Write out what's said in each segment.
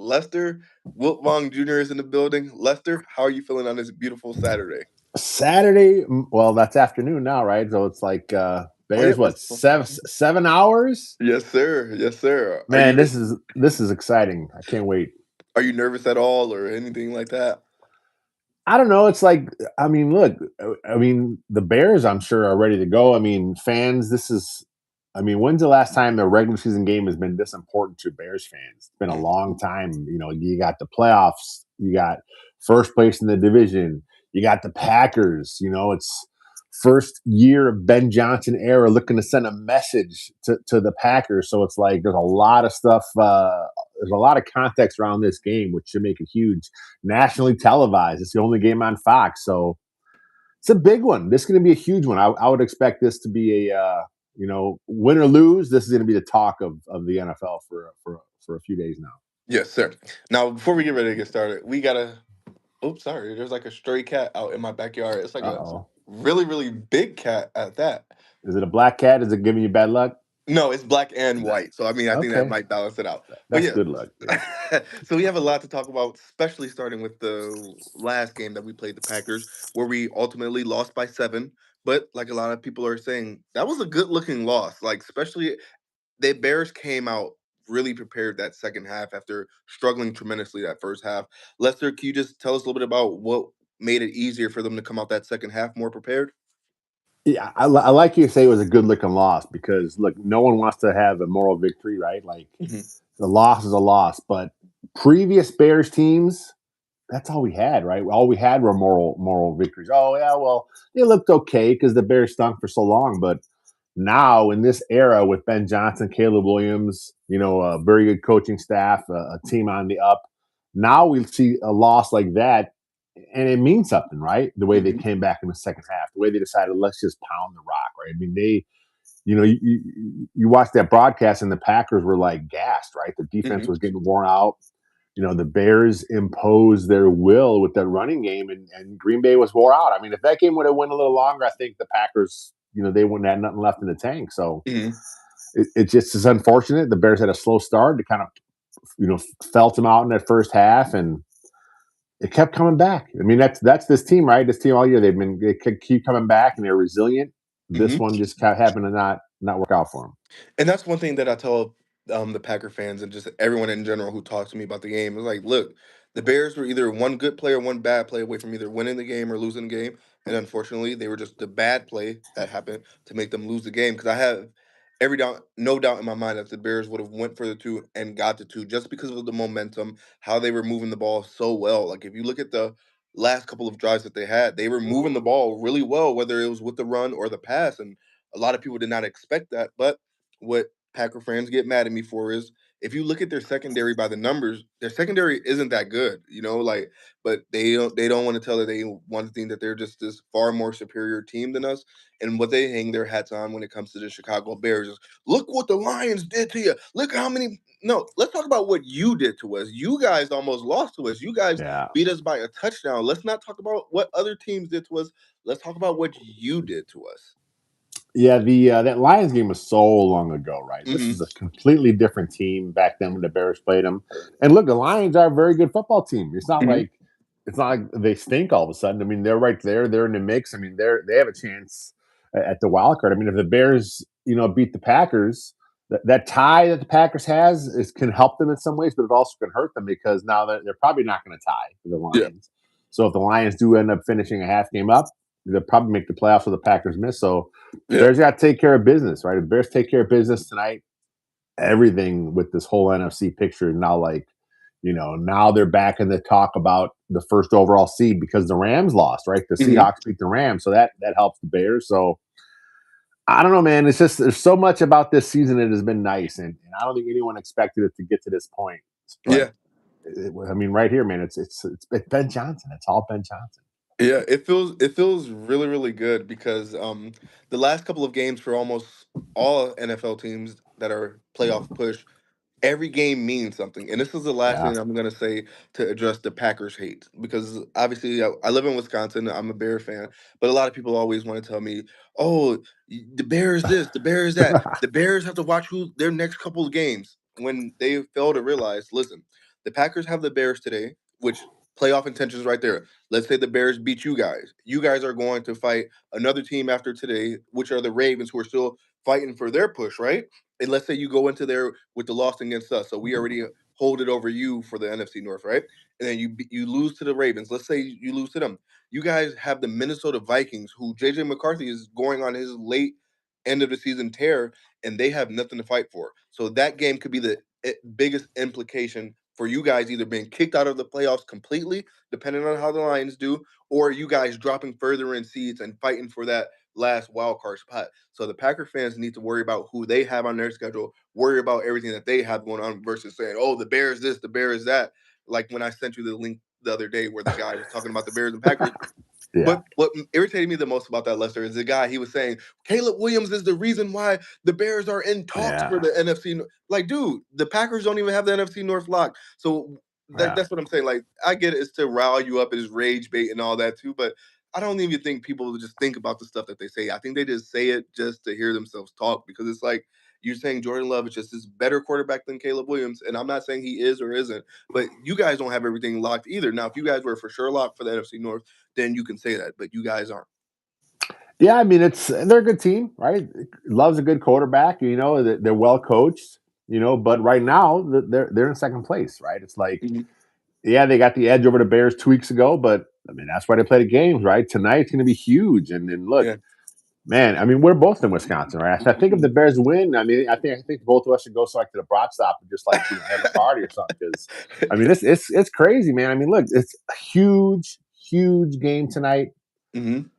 Lester. Wilt Vaughn Jr. is in the building. Lester, how are you feeling on this beautiful Saturday? Saturday, well, that's afternoon now, right? So it's like Oh, yeah, Bears, what, that's 7 hours? yes, sir. Yes, sir. Man, this is exciting. I can't wait. Are you nervous at all or anything like that? I don't know. It's like, I mean, look, I mean, the Bears, I'm sure, are ready to go. I mean, fans, I mean, when's the last time a regular season game has been this important to Bears fans? It's been a Mm. long time. You got the playoffs, you got first place in the division, you got the Packers. It's first year of Ben Johnson era looking to send a message to the Packers. So it's like there's a lot of stuff. There's a lot of context around this game, which should make it huge. Nationally televised. It's the only game on Fox. So it's a big one. This is going to be a huge one. I would expect this to be win or lose. This is going to be the talk of the NFL for a few days now. Yes, sir. Now, before we get ready to get started, we gotta. Oops, sorry. There's like a stray cat out in my backyard. It's like a Uh-oh. really, really big cat at that. Is it a black cat? Is it giving you bad luck? No, it's black and white. So, I mean, I think that Okay. might balance it out. But That's yeah. good luck. Yeah. So we have a lot to talk about, especially starting with the last game that we played, the Packers, where we ultimately lost by 7. But like a lot of people are saying, that was a good looking loss. Like, especially the Bears came out really prepared that second half after struggling tremendously that first half. Lester, can you just tell us a little bit about what made it easier for them to come out that second half more prepared? Yeah, I like you to say it was a good looking loss because look, no one wants to have a moral victory, right? Like Hmm. the loss is a loss, but previous Bears teams, that's all we had, right? All we had were moral victories. Oh yeah, well, it looked okay because the Bears stunk for so long, but now in this era with Ben Johnson, Caleb Williams, a very good coaching staff, a team on the up. Now we see a loss like that, and it means something, right? The way they Hmm. came back in the second half, the way they decided let's just pound the rock, right? I mean, you watch that broadcast and the Packers were like gassed, right? The defense Hmm. was getting worn out. The Bears imposed their will with that running game, and Green Bay was wore out. I mean, if that game would have went a little longer, I think the Packers, they wouldn't have nothing left in the tank. So Hmm. it just is unfortunate. The Bears had a slow start. They kind of, felt them out in that first half, and it kept coming back. I mean, that's this team, right? This team all year they keep coming back, and they're resilient. This Hmm. one just happened to not work out for them. And that's one thing that I tell the Packer fans and just everyone in general who talks to me about the game. It's like, look, the Bears were either one good play or one bad play away from either winning the game or losing the game. And unfortunately, they were just the bad play that happened to make them lose the game. Because I have no doubt in my mind that the Bears would have went for the 2 and got the 2 just because of the momentum, how they were moving the ball so well. Like if you look at the last couple of drives that they had, they were moving the ball really well, whether it was with the run or the pass. And a lot of people did not expect that, but what Packer fans get mad at me for is if you look at their secondary by the numbers, their secondary isn't that good, like, but they don't want to tell that they want to think that they're just this far more superior team than us. And what they hang their hats on when it comes to the Chicago Bears is look what the Lions did to you. Look how many no, let's talk about what you did to us. You guys almost lost to us. You guys Yeah. beat us by a touchdown. Let's not talk about what other teams did to us. Let's talk about what you did to us. Yeah, the that Lions game was so long ago, right? This is Hmm. a completely different team back then when the Bears played them. And look, the Lions are a very good football team. It's not like they stink all of a sudden. I mean, they're right there. They're in the mix. I mean, they have a chance at the wild card. I mean, if the Bears, beat the Packers, that tie that the Packers can help them in some ways, but it also can hurt them because now they're probably not going to tie for the Yeah. Lions. So if the Lions do end up finishing a half game up, they'll probably make the playoffs if the Packers miss. So Yeah. Bears got to take care of business, right? If Bears take care of business tonight, everything with this whole NFC picture now, like, now they're back in the talk about the first overall seed because the Rams lost, right? The Hmm. Seahawks beat the Rams, so that helps the Bears. So I don't know, man. It's just there's so much about this season that has been nice, and I don't think anyone expected it to get to this point. But Yeah. I mean, right here, man, it's Ben Johnson. It's all Ben Johnson. Yeah, it feels really really good because the last couple of games for almost all NFL teams that are playoff push, every game means something. And this is the last Yeah. thing I'm gonna say to address the Packers hate because obviously I live in Wisconsin. I'm a Bear fan, but a lot of people always want to tell me, "Oh, the Bears this, the Bears that, the Bears have to watch who their next couple of games." When they fail to realize, listen. The Packers have the Bears today, which playoff intentions right there. Let's say the Bears beat you guys. You guys are going to fight another team after today, which are the Ravens, who are still fighting for their push, right? And let's say you go into there with the loss against us, so we already hold it over you for the NFC North, right? And then you lose to the Ravens. Let's say you lose to them. You guys have the Minnesota Vikings, who JJ McCarthy is going on his late end of the season tear, and they have nothing to fight for. So that game could be the biggest implication for you guys either being kicked out of the playoffs completely, depending on how the Lions do, or you guys dropping further in seeds and fighting for that last wild card spot. So the Packer fans need to worry about who they have on their schedule, worry about everything that they have going on versus saying, "Oh, the Bears this, the Bears that." Like when I sent you the link the other day where the guy was talking about the Bears and Packers. Yeah, But what irritated me the most about that, Lester, is the guy he was saying Caleb Williams is the reason why the Bears are in talks for yeah, the NFC. Like, dude, the Packers don't even have the NFC North locked. So yeah. that's what I'm saying. Like, I get it, it's to rile you up, it's rage bait and all that too. But I don't even think people just think about the stuff that they say. I think they just say it just to hear themselves talk because it's like you're saying Jordan Love is just this better quarterback than Caleb Williams. And I'm not saying he is or isn't, but you guys don't have everything locked either. Now, if you guys were for sure locked for the NFC North, then you can say that, but you guys aren't. Yeah, I mean, they're a good team, right? Love's a good quarterback. You know, they're well coached. You know, but right now they're in second place, right? It's like, Mhm. yeah, they got the edge over the Bears 2 weeks ago, but I mean, that's why they play the games, right? Tonight's going to be huge. And look, Yeah. man, I mean, we're both in Wisconsin, right? I think if the Mhm. Bears win, I think both of us should go so like to the Brat Stop and just like have a party or something. Because I mean, it's crazy, man. I mean, look, it's a huge game tonight. Mhm.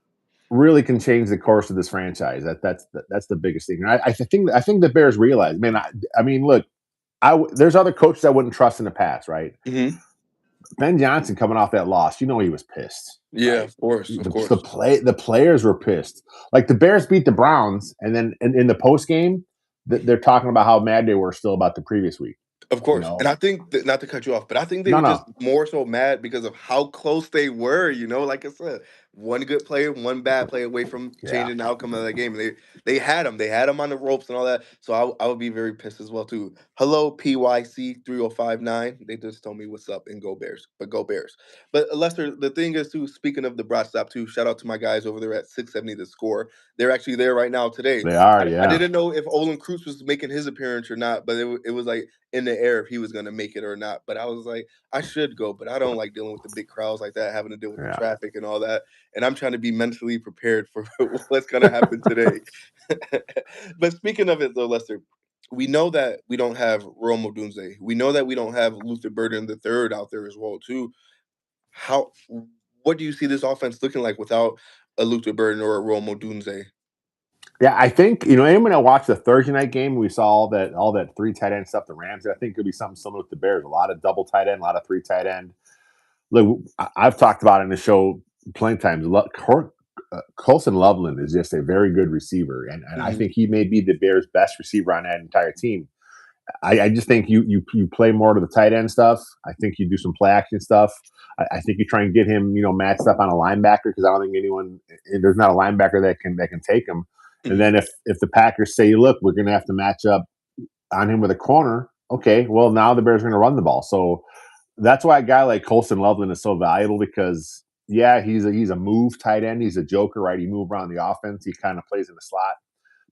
Really can change the course of this franchise. That's the biggest thing. And I think the Bears realize, man. I mean, look, there's other coaches I wouldn't trust in the past, right? Mhm. Ben Johnson coming off that loss, you know he was pissed, Yeah, right? of course, of course. The players were pissed. Like the Bears beat the Browns, and then in the post game, they're talking about how mad they were still about the previous week. Of You course. And know, I think that, not to cut you off, but I think they no, were just no, more so mad because of how close they were, like I said, one good player, one bad play away from yeah, changing the outcome of that game. And they had him. They had him on the ropes and all that. So I would be very pissed as well too. Hello PYC 3059. They just told me what's up and go Bears. But go Bears. But Lester, the thing is too, speaking of the Broad Stop too, shout out to my guys over there at 670 The Score. They're actually there right now today. they are, I yeah, didn't know if Olin Cruz was making his appearance or not, but it was like in the air if he was gonna make it or not. But I was like, I should go, but I don't like dealing with the big crowds like that, having to deal with the yeah. traffic and all that. And I'm trying to be mentally prepared for what's gonna happen today. But speaking of it though, Lester, we know that we don't have Rome Odunze. We know that we don't have Luther Burden the third out there as well, too. How what do you see this offense looking like without a Luther Burden or a Rome Odunze? Yeah, I think and when I watched the Thursday night game, we saw all that three tight end stuff. The Rams, I think, could be something similar with the Bears. A lot of double tight end, a lot of three tight end. Look, I've talked about it in the show plenty of times. Colson Loveland is just a very good receiver, and I Mhm, think he may be the Bears' best receiver on that entire team. I just think you play more to the tight end stuff. I think you do some play action stuff. I think you try and get him, matched up on a linebacker because I don't think there's not a linebacker that can take him. And mhm, then if the Packers say, look, we're going to have to match up on him with a corner, okay, well now the Bears are going to run the ball. So that's why a guy like Colson Loveland is so valuable because yeah, he's a move tight end. He's a joker, right? He move around the offense. He kind of plays in the slot,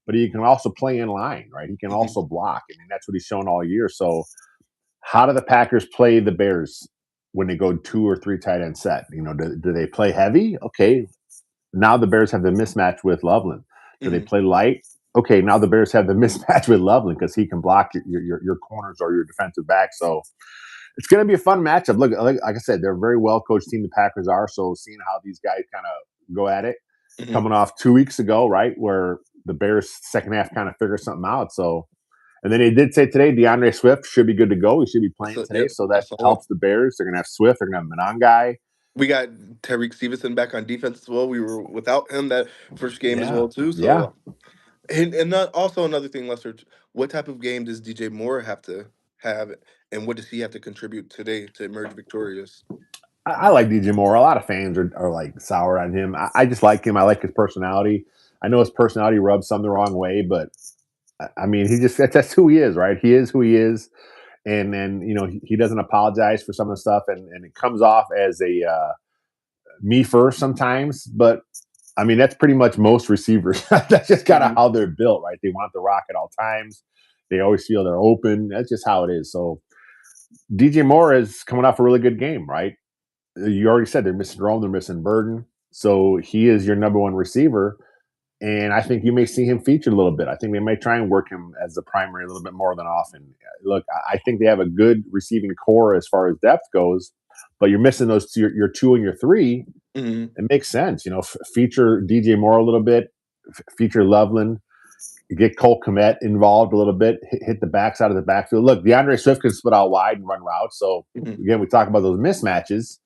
but he can also play in line, right? He can mhm, also block. I mean, that's what he's shown all year. So how do the Packers play the Bears when they go two or three tight end set? Do they play heavy? Okay, now the Bears have the mismatch with Loveland. Do they mhm. play light? Okay, now the Bears have the mismatch with Loveland because he can block your corners or your defensive back. So it's going to be a fun matchup. Look, like I said, they're a very well coached team. The Packers are. So seeing how these guys kind of go at it, Mhm. coming off 2 weeks ago, right, where the Bears second half kind of figured something out. So, and then they did say today DeAndre Swift should be good to go. He should be playing So, today, yep, so I that saw it. helps the Bears. They're going to have Swift. They're going to have Monangai. We got Tariq Stevenson back on defense as well. We were without him that first game as Yeah, well too. yeah. So and also another thing, Lester, what type of game does DJ Moore have to have, and what does he have to contribute today to emerge victorious? I like DJ Moore. A lot of fans are like sour on him. I just like him. I like his personality. I know his personality rubs some the wrong way, but I mean, he just that's who he is, right? He is who he is. and then he doesn't apologize for some of the stuff, and it comes off as a me first sometimes. But I mean, that's pretty much most receivers. That's just kind of Hmm. how they're built, right? They want the rock at all times. They always feel they're open. That's just how it is. So DJ Moore is coming off a really good game, right? You already said they're missing Rome, they're missing Burden. So he is your number one receiver. And I think you may see him featured a little bit. I think they may try and work him as the primary a little bit more than often. Look, I think they have a good receiving core as far as depth goes, but you're missing those your two and your three. Hmm. It makes sense, feature DJ Moore a little bit, feature Loveland, get Cole Kmet involved a little bit, hit the backside of the backfield. Look, DeAndre Swift can split out wide and run routes. So Hmm. again, we talk about those mismatches.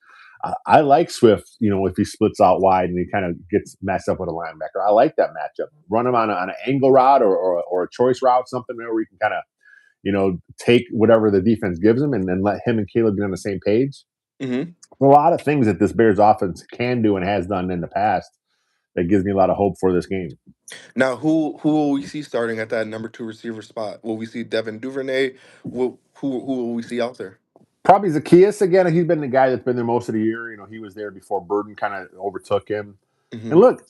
I like Swift, if he splits out wide and he kind of gets matched up with a linebacker. I like that matchup. Run him on an angle route or a choice route, something where you can kind of, take whatever the defense gives him and then let him and Caleb be on the same page. Hmm. A lot of things that this Bears offense can do and has done in the past that gives me a lot of hope for this game. Now, who will we see starting at that number two receiver spot? Will we see Devin Duvernay? Who will we see out there? Probably Zacchaeus again. He's been the guy that's been there most of the year. He was there before Burden kind of overtook him. And Hmm. look,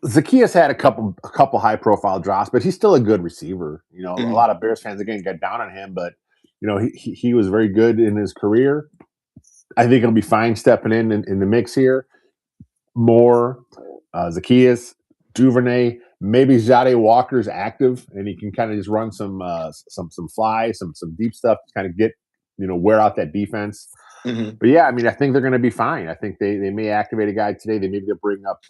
Zacchaeus had a couple high profile drops, but he's still a good receiver. A Hmm. lot of Bears fans again got down on him, but he was very good in his career. I think he'll be fine stepping in the mix here. Moore, Zacchaeus, Duvernay, maybe Jade Walker's active, and he can kind of just run some fly, some deep stuff to kind of get wear out that defense. Hmm. But yeah, I mean, I think they're going to be fine. I think they may activate a guy today. They maybe they'll bring up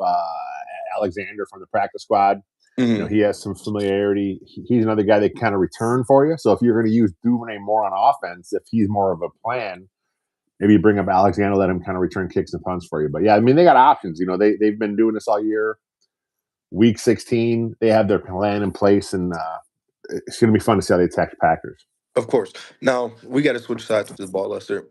Alexander from the practice squad. Hmm. He has some familiarity. He's another guy that can kind of return for you. So if you're going to use Duvernay more on offense, if he's more of a plan, maybe you bring up Alexander, let him kind of return kicks and punts for you. But yeah, I mean, they got options. They've been doing this all year. Week 16, they have their plan in place, and it's going to be fun to see how they attack the Packers. Of course. Now we got to switch sides with this ball, Lester.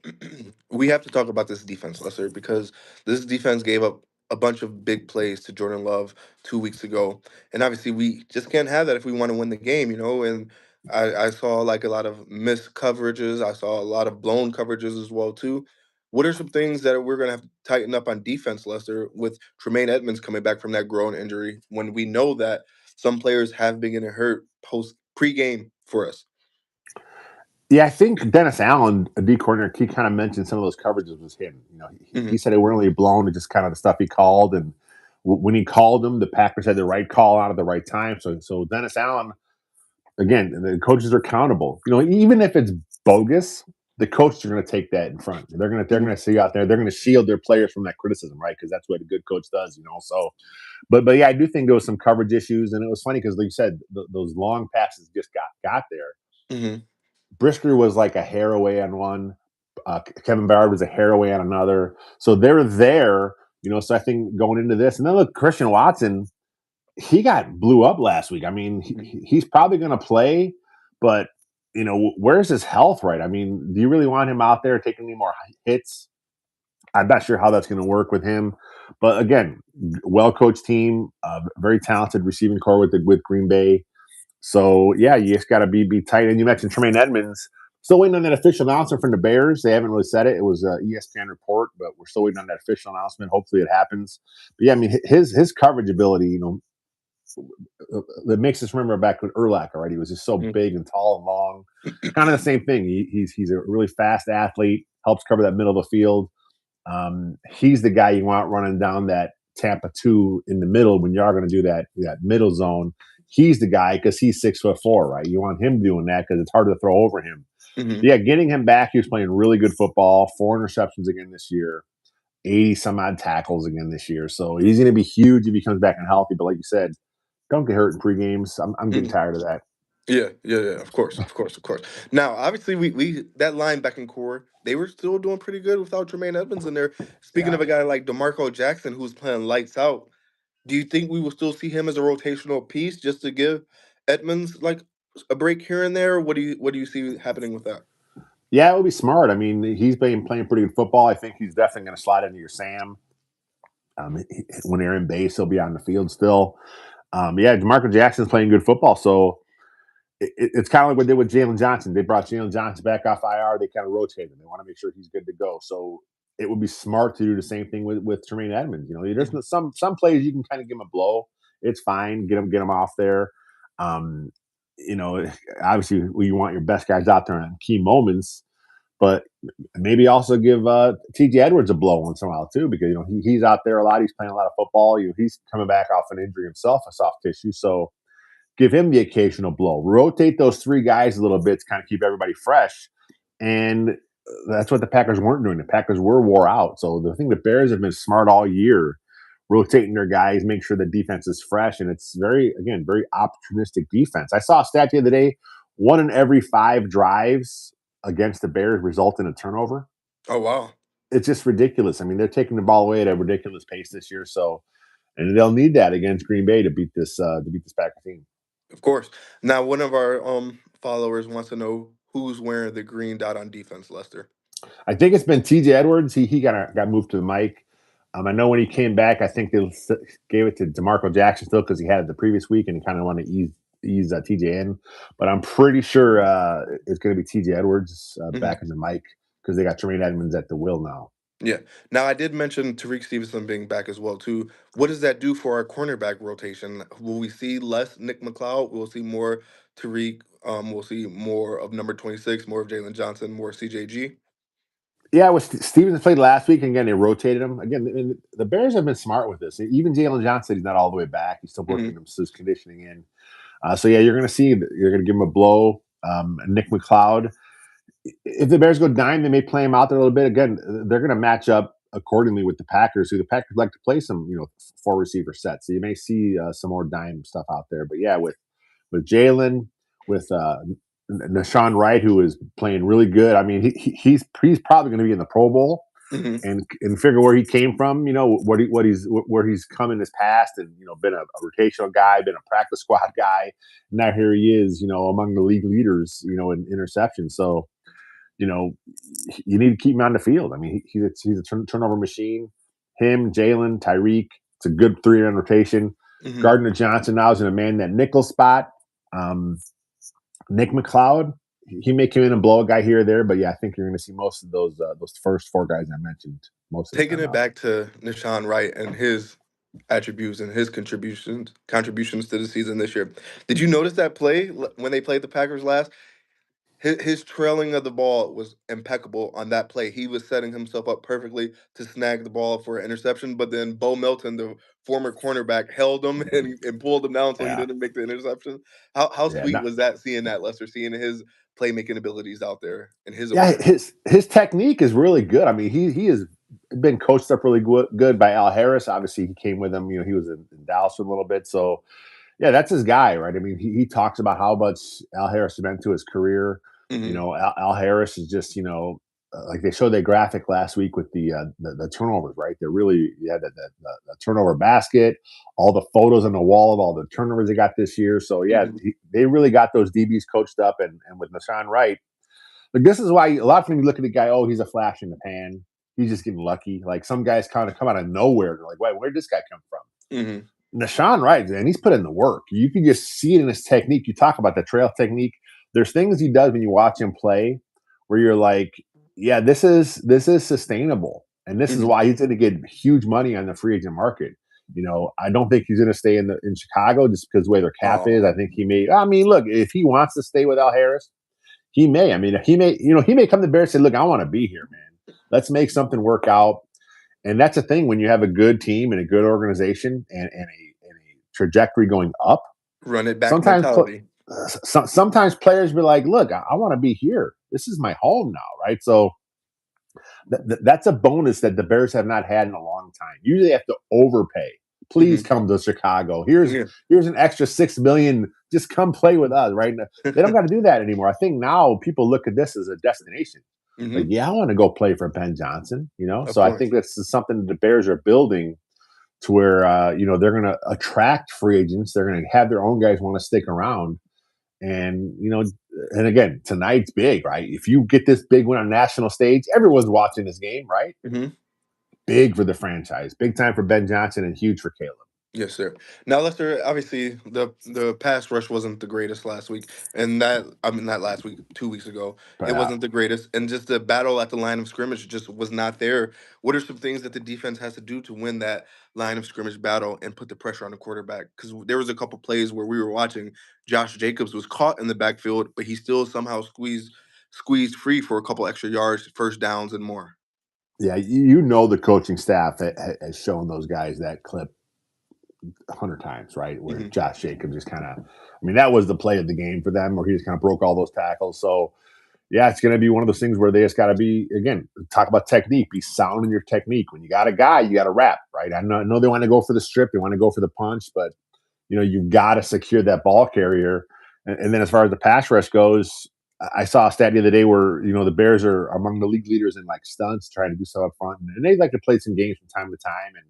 We have to talk about this defense, Lester, because this defense gave up a bunch of big plays to Jordan Love 2 weeks ago, and obviously we just can't have that if we want to win the game, And I saw like a lot of missed coverages. I saw a lot of blown coverages as well too. What are some things that we're gonna have to tighten up on defense, Lester, with Tremaine Edmunds coming back from that groin injury when we know that some players have been getting hurt post pregame for us? Yeah, I think Dennis Allen, a D coordinator, he kind of mentioned some of those coverages was him. He Hmm. said they weren't really blown to just kind of the stuff he called, and when he called them, the Packers had the right call out at the right time. So Dennis Allen, again, the coaches are accountable. Even if it's bogus, the coaches are going to take that in front. They're going to see out there. They're going to shield their players from that criticism, right? Because that's what a good coach does. So, but yeah, I do think there was some coverage issues, and it was funny because, like you said, those long passes just got there. Hmm. Brisker was like a hair away on one. Kevin Ballard was a hair away on another. So they're there. So I think going into this, and then look, Christian Watson, he got blew up last week. I mean, he's probably going to play, but where's his health? Right? I mean, do you really want him out there taking any more hits? I'm not sure how that's going to work with him. But again, well coached team, very talented receiving core with Green Bay. So yeah, you just got to be tight. And you mentioned Tremaine Edmunds. Still waiting on that official announcement from the Bears. They haven't really said it. It was a ESPN report, but we're still waiting on that official announcement. Hopefully, it happens. But yeah, I mean, his coverage ability, that makes us remember back with Urlacher, right? He was just so big and tall and long. Kind of the same thing. He's a really fast athlete. Helps cover that middle of the field. He's the guy you want running down that Tampa 2 in the middle when you are going to do that middle zone. He's the guy because he's 6'4", right? You want him doing that because it's harder to throw over him. Hmm. Yeah, getting him back, he was playing really good football. 4 interceptions again this year, 80 some odd tackles again this year. So he's going to be huge if he comes back and healthy. But like you said, don't get hurt in pre games. I'm getting Hmm. tired of that. Yeah, yeah, yeah. Of course, of course, of course. Now, obviously, we that linebacking core, they were still doing pretty good without Jermaine Evans in there. Speaking Yeah. of a guy like Demarco Jackson, who's playing lights out, do you think we will still see him as a rotational piece just to give Edmonds like a break here and there? What do you see happening with that? Yeah, it would be smart. I mean, he's been playing pretty good football. I think he's definitely going to slide into your Sam. When they're in base, he'll be on the field still. Yeah, Demarco Jackson's playing good football. So it's kind of like what they did with Jalen Johnson. They brought Jalen Johnson back off IR. They kind of rotated him. They want to make sure he's good to go. So it would be smart to do the same thing with Tremaine Edmunds. You know, there's Mhm. some players you can kind of give him a blow. It's fine. Get him off there. Um, you know, obviously you want your best guys out there in key moments, but maybe also give TJ Edwards a blow once in a while too, because you know he's out there a lot. He's playing a lot of football. He's coming back off an injury himself, a soft tissue. So give him the occasional blow. Rotate those three guys a little bit to kind of keep everybody fresh. And that's what the Packers weren't doing. The Packers were wore out. So the thing the Bears have been smart all year, rotating their guys, make sure the defense is fresh. And it's very opportunistic defense. I saw a stat the other day, 1 in every 5 drives against the Bears result in a turnover. Oh wow. It's just ridiculous. I mean, they're taking the ball away at a ridiculous pace this year. So, and they'll need that against Green Bay to beat this Packers team. Of course. Now, one of our followers wants to know who's wearing the green dot on defense, Lester. I think it's been TJ Edwards. He got moved to the mic. I know when he came back, I think they gave it to DeMarco Jackson still because he had it the previous week and he kind of wanted to ease TJ in. But I'm pretty sure it's going to be TJ Edwards Hmm. back in the mic because they got Tremaine Edmunds at the wheel now. Yeah. Now, I did mention Tariq Stevenson being back as well too. What does that do for our cornerback rotation? Will we see less Nick McLeod? We'll see more Tariq. We'll see more of number 26, more of Jalen Johnson, more CJG. Yeah, Stevenson played last week, and again they rotated him. Again, the Bears have been smart with this. Even Jalen Johnson, he's not all the way back. He's still Hmm. working his conditioning in. So yeah, you're going to see you're going to give him a blow. Nick McLeod. If the Bears go dime, they may play him out there a little bit. Again, they're going to match up accordingly with the Packers, who the Packers like to play some, 4 receiver sets. So you may see some more dime stuff out there. But yeah, with Jalen, with Nashawn Wright, who is playing really good. I mean, he's probably going to be in the Pro Bowl. Hmm. And figure where he came from, where he's come in his past, and been a rotational guy, been a practice squad guy. Now here he is, among the league leaders, in interceptions. So you know, you need to keep him on the field. I mean, he's a turnover machine. Him, Jalen, Tyreek. It's a good 3-man rotation. Hmm. Gardner Johnson now is in a man that nickel spot. Um, Nick McLeod, he may come in and blow a guy here or there, but yeah, I think you're going to see most of those first 4 guys I mentioned most of the Taking time it out. back to Nishan Wright and his attributes and his contributions to the season this year. Did you notice that play when they played the Packers last? His trailing of the ball was impeccable on that play. He was setting himself up perfectly to snag the ball for an interception, but then Bo Melton, the former cornerback, held him and pulled him down so he Yeah, didn't make the interception. How yeah, sweet no, was that seeing that, Lester, seeing his playmaking abilities out there and his yeah. awareness? His technique is really good. I mean, he has been coached up really good by Al Harris. Obviously, he came with him. He was in Dallas for a little bit, so yeah, that's his guy, right? I mean, he talks about how much Al Harris meant to his career. Hmm. Al Harris is just, like they showed that graphic last week with the turnovers, right? They're really, the turnover basket, all the photos on the wall of all the turnovers they got this year. So yeah, Hmm. they really got those DBs coached up, and with Nashawn Wright, like this is why a lot of times you look at the guy, oh, he's a flash in the pan. He's just getting lucky. Like some guys kind of come out of nowhere. They're like, wait, where did this guy come from? Hmm. Nashawn Wright, and he's put in the work. You can just see it in his technique. You talk about the trail technique. There's things he does when you watch him play where you're like, yeah, this is sustainable. And this is Hmm. why he's going to get huge money on the free agent market. I don't think he's going to stay in Chicago just because the way their cap is. I Oh. think he may. I mean, look, if he wants to stay with Al Harris, he may. I mean, he may come to Bears and say, look, I want to be here, man. Let's make something work out. And that's a thing when you have a good team and a good organization and a trajectory going up. Run it back Sometimes, mentality. sometimes players be like, "Look, I want to be here. This is my home now, right?" So that's a bonus that the Bears have not had in a long time. Usually, they have to overpay. Please Hmm. come to Chicago. Here's Yeah. here's an extra 6 million. Just come play with us, right? They don't got to do that anymore. I think now people look at this as a destination. Like, Hmm. yeah, I want to go play for Ben Johnson. Of So I course. think that's something the Bears are building to where they're going to attract free agents. They're going to have their own guys want to stick around, and and again, tonight's big, right? If you get this big win on national stage, everyone's watching this game, right? Hmm. Big for the franchise, big time for Ben Johnson, and huge for Caleb. Yes, sir. Now, Lester, obviously the pass rush wasn't the greatest last week, and that I mean not last week, 2 weeks ago, But it wasn't the greatest, and just the battle at the line of scrimmage just was not there. What are some things that the defense has to do to win that line of scrimmage battle and put the pressure on the quarterback? Because there was a couple plays where we were watching, Josh Jacobs was caught in the backfield, but he still somehow squeezed free for a couple extra yards, first downs, and more. yeah, you know the coaching staff has shown those guys that clip 100 times, right? Where Hmm. Josh Jacobs just kind of, I mean, that was the play of the game for them, where he just kind of broke all those tackles. So yeah, it's going to be one of those things where they just got to be, again, talk about technique, be sound in your technique. When you got a guy, you got to wrap, right? I know they want to go for the strip, they want to go for the punch, but you've got to secure that ball carrier. And then as far as the pass rush goes, I saw a stat the other day where the Bears are among the league leaders in like stunts, trying to do stuff up front, and they like to play some games from time to time, and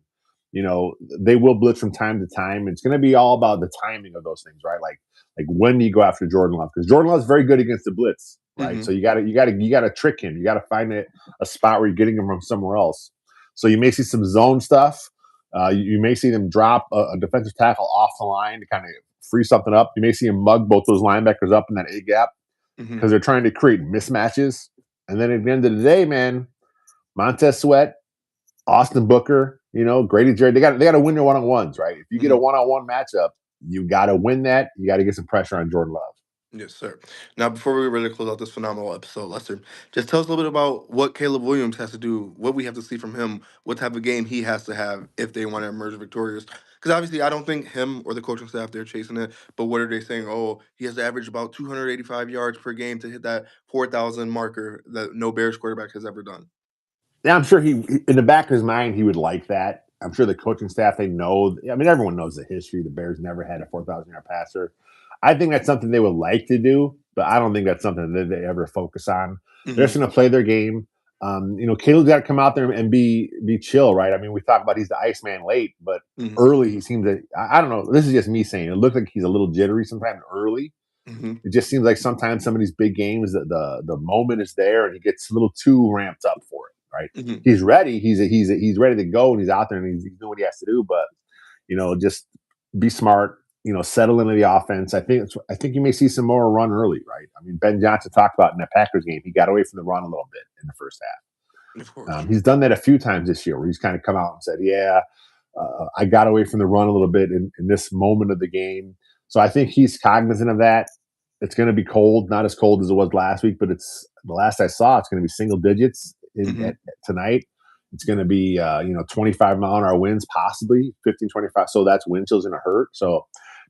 they will blitz from time to time. It's going to be all about the timing of those things, right? Like when do you go after Jordan Love? Because Jordan Love's very good against the blitz, right? So Hmm. you gotta trick him. You got to find a spot where you're getting him from somewhere else. So you may see some zone stuff. You may see them drop a defensive tackle off the line to kind of free something up. You may see them mug both those linebackers up in that A gap Hmm. because they're trying to create mismatches. And then at the end of the day, man, Montez Sweat, Austin Booker, Grady Jarrett, they got to win their one on ones, right? If you get a Hmm. one on one matchup, you got to win that. You got to get some pressure on Jordan Love. Yes, sir. Now, before we really close out this phenomenal episode, Lester, just tell us a little bit about what Caleb Williams has to do, what we have to see from him, what type of game he has to have if they want to emerge victorious. Because obviously, I don't think him or the coaching staff they're chasing it. But what are they saying? Oh, he has to average about 285 yards per game to hit that 4,000 marker that no Bears quarterback has ever done. Yeah, I'm sure in the back of his mind, he would like that. I'm sure the coaching staff, they know. I mean, everyone knows the history. The Bears never had a 4,000-yard passer. I think that's something they would like to do, but I don't think that's something that they ever focus on. They're Hmm. just going to play their game. Caleb's got to come out there and be chill, right? I mean, we talk about he's the Iceman late, but Hmm. early he seems that I don't know. This is just me saying it looks like he's a little jittery sometimes early. Hmm. It just seems like sometimes some of these big games, the moment is there, and he gets a little too ramped up for it. Right? Hmm. He's ready. He's ready to go, and he's out there, and he's doing what he has to do. But just be smart. Settle into the offense. I think you may see some more run early. Right? I mean, Ben Johnson talked about in that Packers game. He got away from the run a little bit in the first half. Of course. He's done that a few times this year, where he's kind of come out and said, "Yeah, I got away from the run a little bit in this moment of the game." So I think he's cognizant of that. It's going to be cold, not as cold as it was last week, but it's the last I saw. It's going to be single digits Hmm. tonight. It's going to be 25-mile-an-hour winds, possibly 15, 25. So that's wind chill's going to hurt. So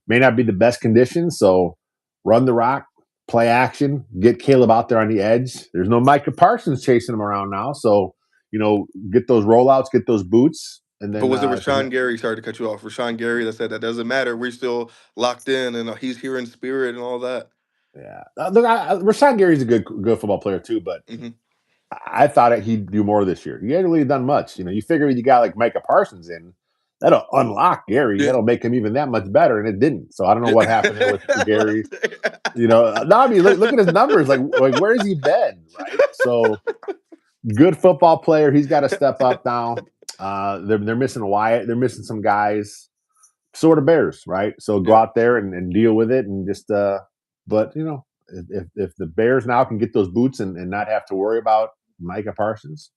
may not be the best conditions. So run the rock, play action, get Caleb out there on the edge. There's no Micah Parsons chasing him around now. So get those rollouts, get those boots, and But then was it because Rashawn Gary? Sorry to cut you off. Rashawn Gary that said that doesn't matter. We're still locked in, and he's here in spirit and all that. yeah, look, Rashawn Gary's a good football player too, but Hmm. I thought he'd do more this year. He hadn't really done much. You figure you got like Micah Parsons in, that'll unlock Gary. Yeah. That'll make him even that much better, and it didn't. So I don't know what happened there with Gary. Lester. No, I mean look at his numbers. Like where's he been? Right. So good football player. He's got to step up now. They're missing Wyatt. They're missing some guys. Sort of Bears, right? So go Yeah. out there and deal with it, and just. But if the Bears now can get those boots and not have to worry about Micah Parsons,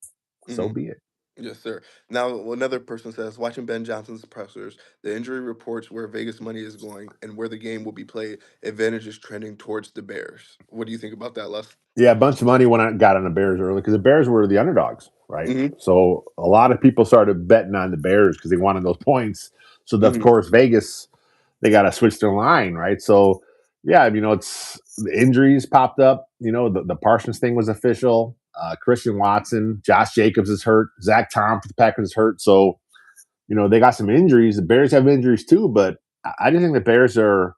so Hmm. be it. Yes, sir. Now, another person says, watching Ben Johnson's pressers, the injury reports where Vegas money is going and where the game will be played, advantage is trending towards the Bears. What do you think about that, Les? Yeah, a bunch of money when I got on the Bears early because the Bears were the underdogs, right? Hmm. So a lot of people started betting on the Bears because they wanted those points. So of Hmm. course Vegas, they got to switch their line, right? So yeah, it's the injuries popped up. The Parsons thing was official. Christian Watson, Josh Jacobs is hurt. Zach Tom for the Packers is hurt. So they got some injuries. The Bears have injuries too, but I just think the Bears are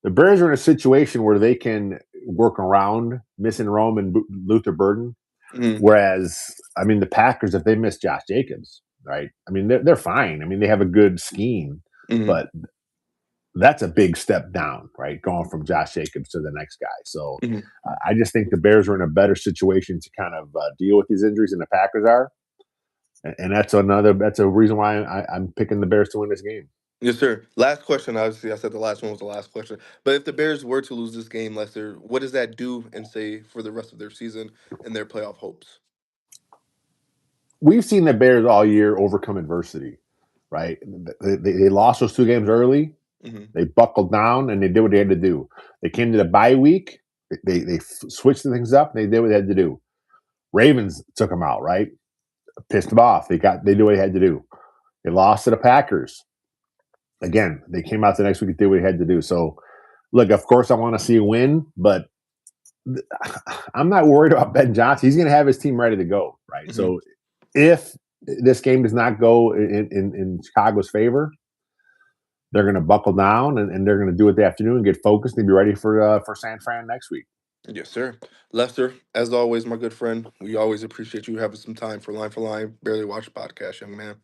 in a situation where they can work around missing Rome and Luther Burden. Hmm. Whereas, I mean, the Packers, if they miss Josh Jacobs, right? I mean, they're fine. I mean, they have a good scheme, Hmm. but that's a big step down, right? Going from Josh Jacobs to the next guy. So Hmm. I just think the Bears are in a better situation to kind of deal with these injuries than the Packers are. And that's a reason why I'm picking the Bears to win this game. Yes, sir. Last question. Obviously, I said the last one was the last question. But if the Bears were to lose this game, Lester, what does that do and say for the rest of their season and their playoff hopes? We've seen the Bears all year overcome adversity, right? They lost those 2 games early. Hmm. They buckled down and they did what they had to do. They came to the bye week. They switched things up. And they did what they had to do. Ravens took them out, right? Pissed them off. They did what they had to do. They lost to the Packers. Again, they came out the next week and did what they had to do. So, look, of course, I want to see a win, but I'm not worried about Ben Johnson. He's going to have his team ready to go, right? Hmm. So, if this game does not go in Chicago's favor, they're going to buckle down and they're going to do what they have to do and get focused and be ready for San Fran next week. Yes, sir. Lester, as always, my good friend, we always appreciate you having some time for line, barely watch podcast, young man.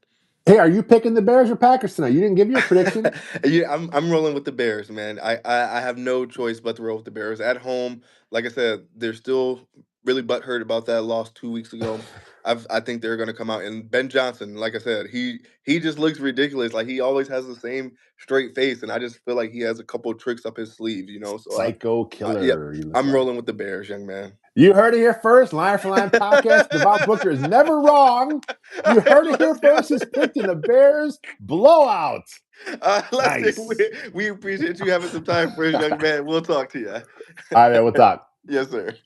Hey, are you picking the Bears or Packers tonight? You didn't give your prediction. Yeah, I'm rolling with the Bears, man. I have no choice but to roll with the Bears at home. Like I said, they're still really butthurt about that loss 2 weeks ago. I think they're gonna come out and Ben Johnson, like I said, he just looks ridiculous. Like he always has the same straight face, and I just feel like he has a couple tricks up his sleeve, you know. So Psycho yeah, killer, you look I'm like. rolling with the Bears, young man. You heard it here first. Line for Line podcast. Devout Booker is never wrong. You heard it here Let's go. first. He's picked in the Bears blowout. Lester, Nice. we appreciate you having some time for us, young man. We'll talk to you. All right, man. We'll talk. Yes, sir.